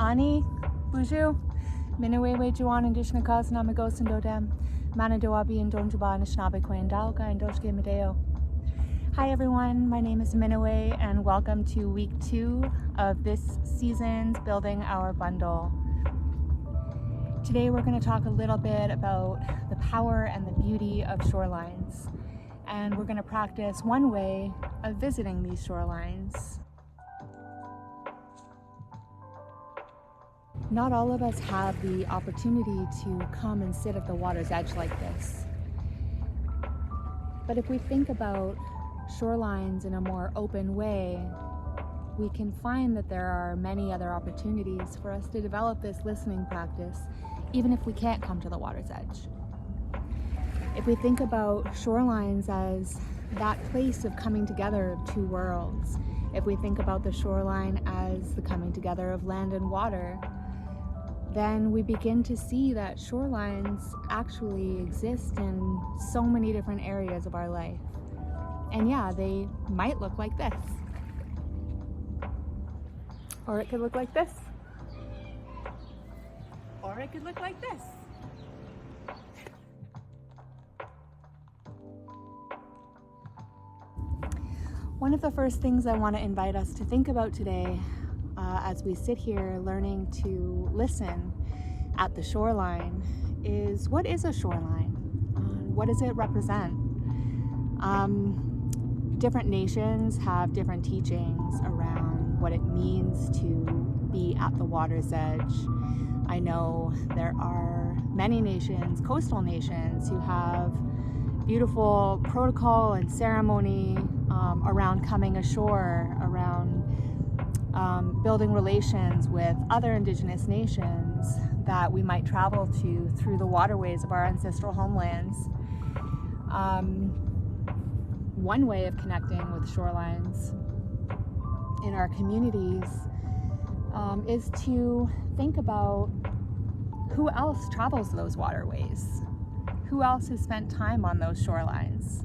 Ani, Buju, Minawewe Juan and Dishnakas Namagos and Dodem, Manadoabi and Donjuba and Shnabe Queen Dalga and Doshke Medeo. Hi everyone, my name is Minawe and welcome to week 2 of this season's Building Our Bundle. Today we're going to talk a little bit about the power and the beauty of shorelines, and we're going to practice one way of visiting these shorelines. Not all of us have the opportunity to come and sit at the water's edge like this. But if we think about shorelines in a more open way, we can find that there are many other opportunities for us to develop this listening practice, even if we can't come to the water's edge. If we think about shorelines as that place of coming together of two worlds, if we think about the shoreline as the coming together of land and water, then we begin to see that shorelines actually exist in so many different areas of our life. And yeah, they might look like this. Or it could look like this. Or it could look like this. One of the first things I want to invite us to think about today as we sit here learning to listen at the shoreline is, what is a shoreline? What does it represent? Different nations have different teachings around what it means to be at the water's edge. I know there are many nations, coastal nations, who have beautiful protocol and ceremony around coming ashore, around building relations with other indigenous nations that we might travel to through the waterways of our ancestral homelands. One way of connecting with shorelines in our communities is to think about who else travels those waterways, who else has spent time on those shorelines,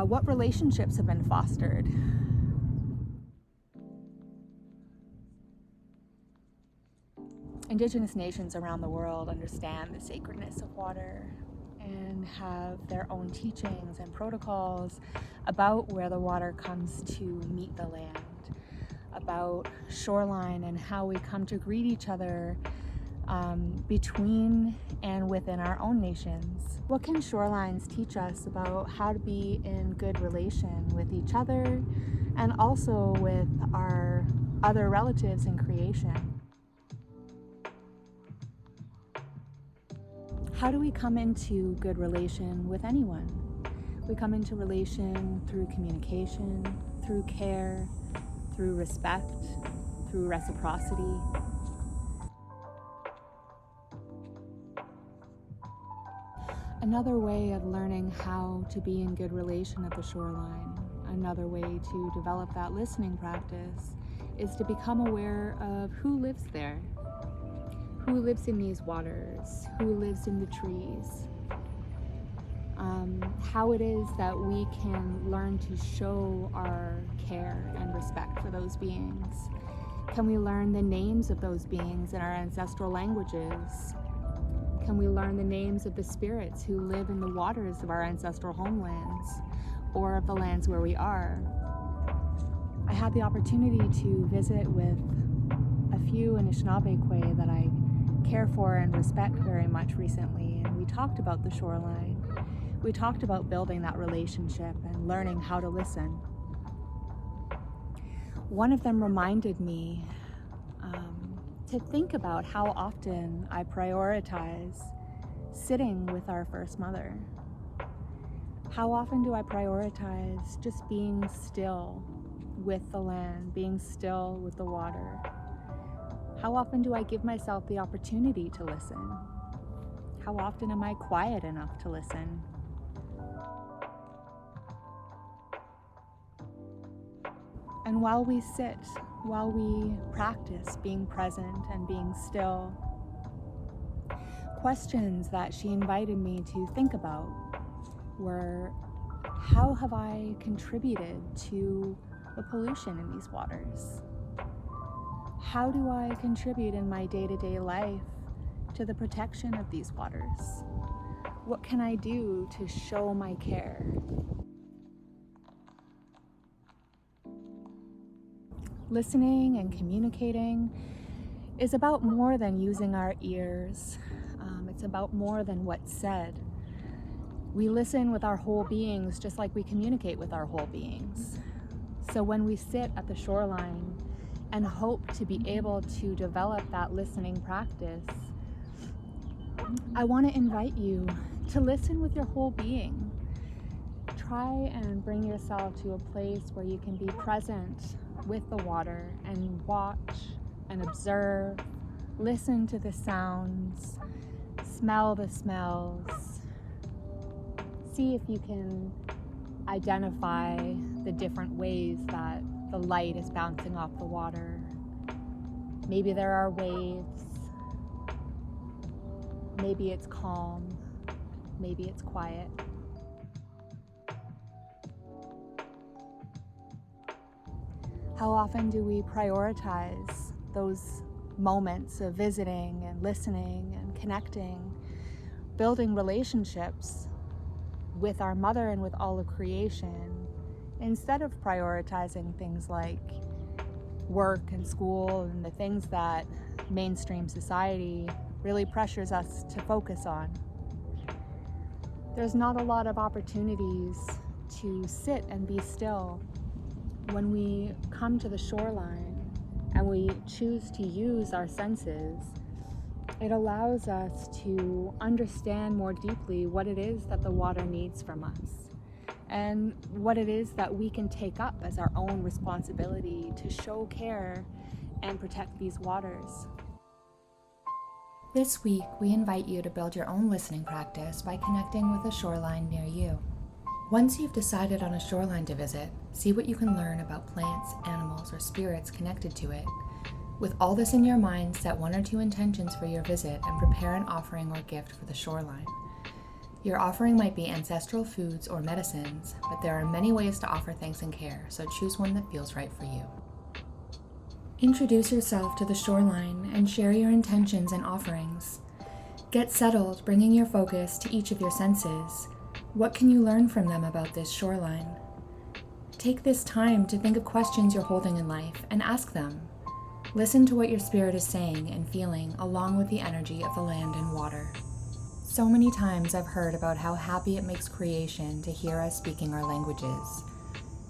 what relationships have been fostered. Indigenous nations around the world understand the sacredness of water and have their own teachings and protocols about where the water comes to meet the land, about shoreline and how we come to greet each other between and within our own nations. What can shorelines teach us about how to be in good relation with each other and also with our other relatives in creation? How do we come into good relation with anyone? We come into relation through communication, through care, through respect, through reciprocity. Another way of learning how to be in good relation at the shoreline, another way to develop that listening practice, is to become aware of who lives there. Who lives in these waters? Who lives in the trees? How it is that we can learn to show our care and respect for those beings. Can we learn the names of those beings in our ancestral languages? Can we learn the names of the spirits who live in the waters of our ancestral homelands or of the lands where we are? I had the opportunity to visit with a few Anishinaabe that I care for and respect very much recently, and we talked about the shoreline. We talked about building that relationship and learning how to listen. One of them reminded me to think about how often I prioritize sitting with our First Mother. How often do I prioritize just being still with the land, being still with the water? How often do I give myself the opportunity to listen? How often am I quiet enough to listen? And while we sit, while we practice being present and being still, questions that she invited me to think about were, how have I contributed to the pollution in these waters? How do I contribute in my day-to-day life to the protection of these waters? What can I do to show my care? Listening and communicating is about more than using our ears. It's about more than what's said. We listen with our whole beings just like we communicate with our whole beings. So when we sit at the shoreline and hope to be able to develop that listening practice, I want to invite you to listen with your whole being. Try and bring yourself to a place where you can be present with the water and watch and observe, listen to the sounds, smell the smells. See if you can identify the different ways that the light is bouncing off the water. Maybe there are waves. Maybe it's calm. Maybe it's quiet. How often do we prioritize those moments of visiting and listening and connecting, building relationships with our mother and with all of creation, instead of prioritizing things like work and school and the things that mainstream society really pressures us to focus on? There's not a lot of opportunities to sit and be still. When we come to the shoreline and we choose to use our senses, it allows us to understand more deeply what it is that the water needs from us and what it is that we can take up as our own responsibility to show care and protect these waters. This week, we invite you to build your own listening practice by connecting with a shoreline near you. Once you've decided on a shoreline to visit, see what you can learn about plants, animals, or spirits connected to it. With all this in your mind, set 1 or 2 intentions for your visit and prepare an offering or gift for the shoreline. Your offering might be ancestral foods or medicines, but there are many ways to offer thanks and care, so choose one that feels right for you. Introduce yourself to the shoreline and share your intentions and offerings. Get settled, bringing your focus to each of your senses. What can you learn from them about this shoreline? Take this time to think of questions you're holding in life and ask them. Listen to what your spirit is saying and feeling along with the energy of the land and water. So many times I've heard about how happy it makes creation to hear us speaking our languages.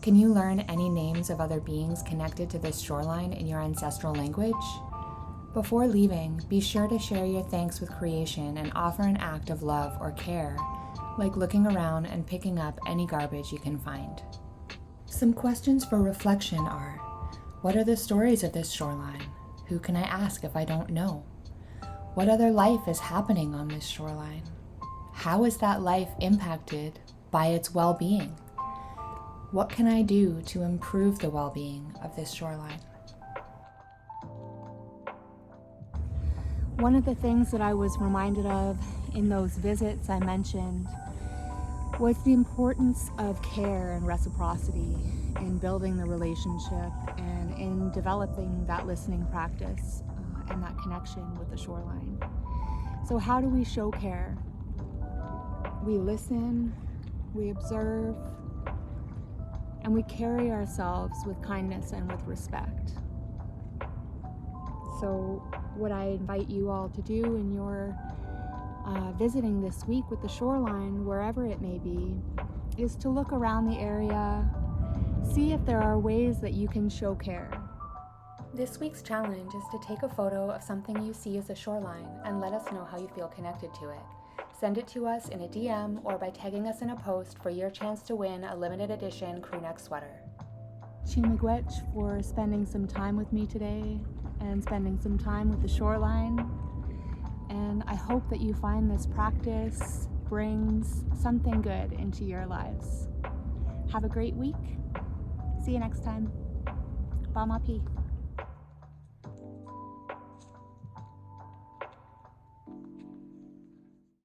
Can you learn any names of other beings connected to this shoreline in your ancestral language? Before leaving, be sure to share your thanks with creation and offer an act of love or care, like looking around and picking up any garbage you can find. Some questions for reflection are: what are the stories of this shoreline? Who can I ask if I don't know? What other life is happening on this shoreline? How is that life impacted by its well-being? What can I do to improve the well-being of this shoreline? One of the things that I was reminded of in those visits I mentioned was the importance of care and reciprocity in building the relationship and in developing that listening practice and that connection with the shoreline. So how do we show care? We listen, we observe, and we carry ourselves with kindness and with respect. So what I invite you all to do in your visiting this week with the shoreline, wherever it may be, is to look around the area, see if there are ways that you can show care. This week's challenge is to take a photo of something you see as a shoreline and let us know how you feel connected to it. Send it to us in a DM or by tagging us in a post for your chance to win a limited edition crewneck sweater. Miigwech for spending some time with me today and spending some time with the shoreline. And I hope that you find this practice brings something good into your lives. Have a great week. See you next time. Bamapi.